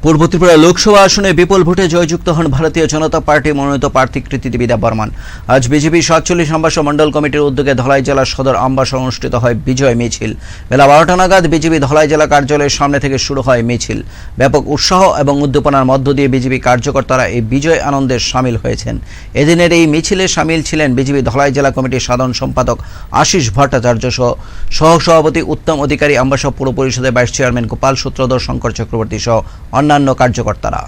পূর্ব ত্রিপুরা লোকসভা আসনে বিপুল ভোটে জয়যুক্ত হন ভারতীয় জনতা পার্টি মনোনীত প্রার্থী কৃতি বিদ্যা বর্মন। আজ বিজেপি 47 আমবাসা মণ্ডল কমিটির উদ্যোগে ধলাই জেলার সদর আমবাসা অনুষ্ঠিত হয় বিজয় মিছিল। বেলা 12টা নাগাদ বিজেপি ধলাই জেলা কার্যালয়ের সামনে থেকে শুরু হয় মিছিল। ব্যাপক উৎসাহ এবং উদ্দীপনার মধ্য দিয়ে বিজেপি কার্যকর্তারা এই বিজয় আনন্দে সামিল হয়েছেন। এদিনের এই মিছিলে সামিল ছিলেন বিজেপি ধলাই জেলা কমিটির সাধারণ সম্পাদক আশিস ভট্টাচার্য সহ সভাপতি উত্তম অধিকারী, আমবাসা পুর পরিষদের ভাইস চেয়ারম্যান গোপাল সূত্রধর, শঙ্কর চক্রবর্তী সহ অন্যান্য কার্যকর্তারা।